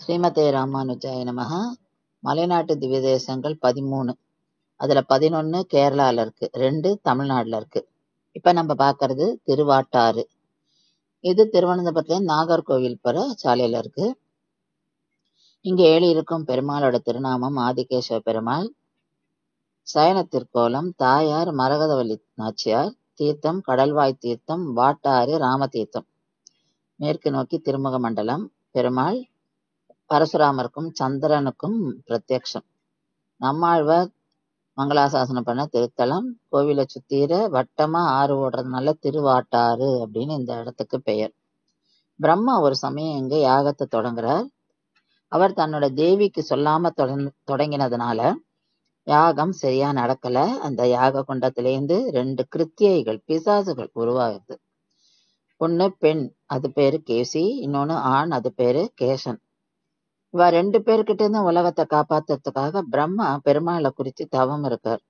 ஸ்ரீமதே ராமானுஜாய நமஹ. மலைநாட்டு திவ்ய தேசங்கள் 13. அதுல 11 கேரளால இருக்கு, 2 தமிழ்நாடுல இருக்கு. இப்ப நம்ம பாக்குறது திருவாட்டாறு. இது திருவனந்தபுரத்துல நாகர்கோவில் புற சாலையில இருக்கு. இங்க ஏழி இருக்கும் பெருமாளோட திருநாமம் ஆதிகேசவ பெருமாள். சயன திருக்கோலம் தாயார் மரகதவல்லி நாச்சியார். தீர்த்தம் கடல்வாய் தீர்த்தம், வாட்டாறு ராமதீர்த்தம். மேற்கு நோக்கி திருமுக மண்டலம். பெருமாள் பரசுராமருக்கும் சந்திரனுக்கும் பிரத்யக்ஷம். நம்மாழ்வார் மங்களாசாசனம் பண்ண திருத்தலம். கோவிலை சுத்தீர வட்டமா ஆறு ஓடுறதுனால திருவாட்டாறு அப்படின்னு இந்த இடத்துக்கு பெயர். பிரம்மா ஒரு சமயம் இங்க யாகத்தை தொடங்குறார். அவர் தன்னோட தேவிக்கு சொல்லாம தொடங்கினதுனால யாகம் சரியா நடக்கல. அந்த யாக குண்டத்திலேருந்து 2 கிருத்தியைகள், பிசாசுகள் உருவாகுது. ஒண்ணு பெண், அது பேரு கேசி. இன்னொன்னு ஆண், அது பேரு கேசன். இவ 2 பேர்கிட்ட இருந்து உலகத்தை காப்பாத்துறதுக்காக பிரம்மா பெருமாளை குறித்து தவம் இருக்கார்.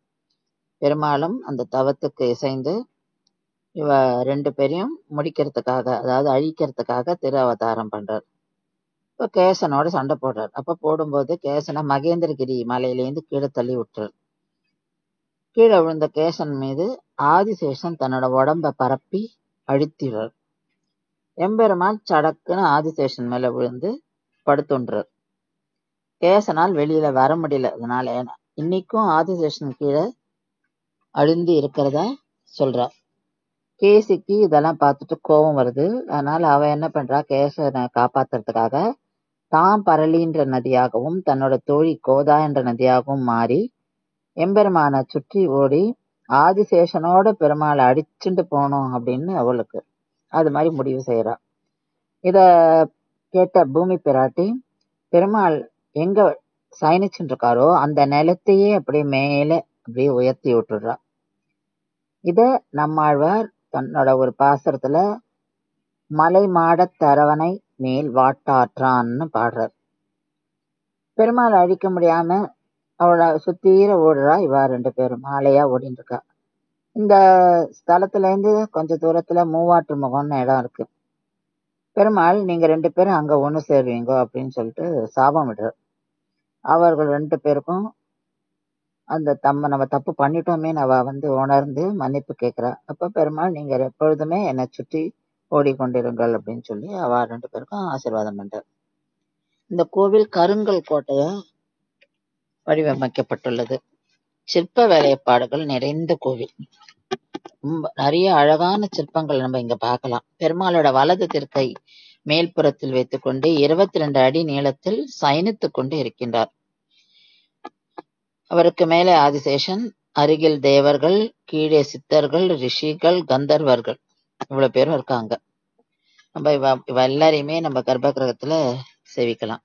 பெருமாளும் அந்த தவத்துக்கு இசைந்து இவ 2 பேரையும் முடிக்கிறதுக்காக, அதாவது அழிக்கிறதுக்காக திரு அவதாரம் பண்றார். இப்ப கேசனோட சண்டை போடுறார். அப்ப போடும்போது கேசனை மகேந்திரகிரி மலையிலேருந்து கீழே தள்ளி விட்டுறார். கீழே விழுந்த கேசன் மீது ஆதிசேஷன் தன்னோட உடம்ப பரப்பி அழித்திடுறார். எம்பெருமாள் சடக்குன்னு ஆதிசேஷன் மேல விழுந்து படுத்துன்றார். கேசனால் வெளியில வர முடியல. அதனால இன்னைக்கும் ஆதிசேஷன் கீழே அழுந்தி இருக்கிறதா சொல்றா. கேசிக்கு இதெல்லாம் பார்த்துட்டு கோபம் வருது. அதனால அவ என்ன பண்றா, கேசனை காப்பாத்துறதுக்காக தான் பரளின்ற நதியாகவும் தன்னோட தோழி கோதா என்ற நதியாகவும் மாறி எம்பெருமானை சுற்றி ஓடி ஆதிசேஷனோட பெருமாளை அடிச்சுட்டு போனோம் அப்படின்னு அவளுக்கு அது மாதிரி முடிவு செய்யறா. இத கேட்ட பூமி பிராட்டி பெருமாள் எங்க சயனிச்சுட்டு இருக்காரோ அந்த நிலத்தையே அப்படியே மேல அப்படியே உயர்த்தி விட்டுடுறா. இத நம்மாழ்வார் தன்னோட ஒரு பாசுரத்துல மலை மாடத் தரவனை மேல் வாட்டாற்றான்னு பாடுறார். பெருமாள் அழிக்க முடியாம அவளை சுத்தீர ஓடுறா. இவா 2 பேரும் மாலையா ஓடிட்டு இருக்கா. இந்த ஸ்தலத்துல இருந்து கொஞ்ச தூரத்துல மூவாற்று முகம்னு இடம் இருக்கு. பெருமாள் நீங்க 2 பேரும் அங்க ஒண்ணு சேருவீங்க அப்படின்னு சொல்லிட்டு சாபம் விடுறார். அவர்கள் 2 பேருக்கும் அந்த நம்ம தப்பு பண்ணிட்டோமே அவ உணர்ந்து மன்னிப்பு கேட்கிறா. அப்ப பெருமாள் நீங்க எப்பொழுதுமே என்னை சுற்றி ஓடிக்கொண்டிருங்கள் அப்படின்னு சொல்லி அவ 2 பேருக்கும் ஆசீர்வாதம் பண்றார். இந்த கோவில் கருங்கல் கோட்டைய வடிவமைக்கப்பட்டுள்ளது. சிற்ப வேலைப்பாடுகள் நிறைந்த கோவில். நிறைய அழகான சிற்பங்கள் நம்ம இங்க பார்க்கலாம். பெருமாளோட வலது திருக்கை மேல்புறத்தில் வைத்துக்கொண்டு 22 அடி நீளத்தில் சயனித்துக் கொண்டு இருக்கின்றார். அவருக்கு மேலே ஆதிசேஷன், அருகில் தேவர்கள், கீழே சித்தர்கள், ரிஷிகள், கந்தர்வர்கள், இவ்வளவு பேரும் இருக்காங்க. நம்ம இவ எல்லாரையுமே நம்ம கர்ப்ப கிரகத்துல சேவிக்கலாம்.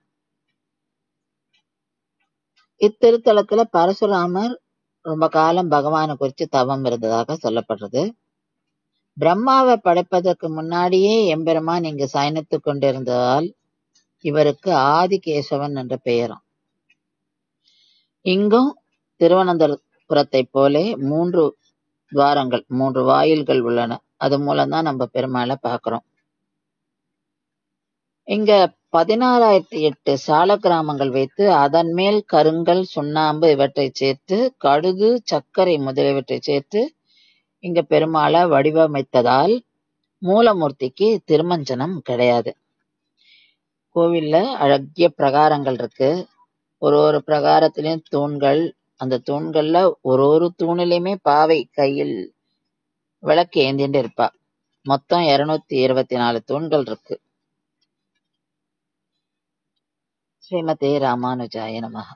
இத்திருத்தலத்துல பரசுராமர் ரொம்ப காலம் பகவானை குறித்து தவம் இருந்ததாக சொல்லப்படுறது. பிரம்மாவை படைப்பதற்கு முன்னாடியே எம்பெருமான் இங்கு சயனித்துக் கொண்டிருந்ததால் இவருக்கு ஆதிகேசவன் என்ற பெயரும். இங்கும் திருவனந்தபுரத்தை போலே 3 துவாரங்கள், 3 வாயில்கள் உள்ளன. அது மூலம்தான் நம்ம பெருமாளை பார்க்கிறோம். இங்க 16,008 சால கிராமங்கள் வைத்து அதன் மேல் கருங்கல், சுண்ணாம்பு இவற்றை சேர்த்து கடுகு, சர்க்கரை முதலியவற்றை சேர்த்து இங்க பெருமாளை வடிவமைத்ததால் மூலமூர்த்திக்கு திருமஞ்சனம் கிடையாது. கோவில்ல அழகிய பிரகாரங்கள் இருக்கு. ஒரு பிரகாரத்திலயும் தூண்கள். அந்த தூண்கள்ல ஒரு தூணிலையுமே பாவை கையில் விளக்கு ஏந்திட்டு இருப்பா. மொத்தம் 224 தூண்கள் இருக்கு. ஸ்ரீமதே ராமானுஜாய நமஹ.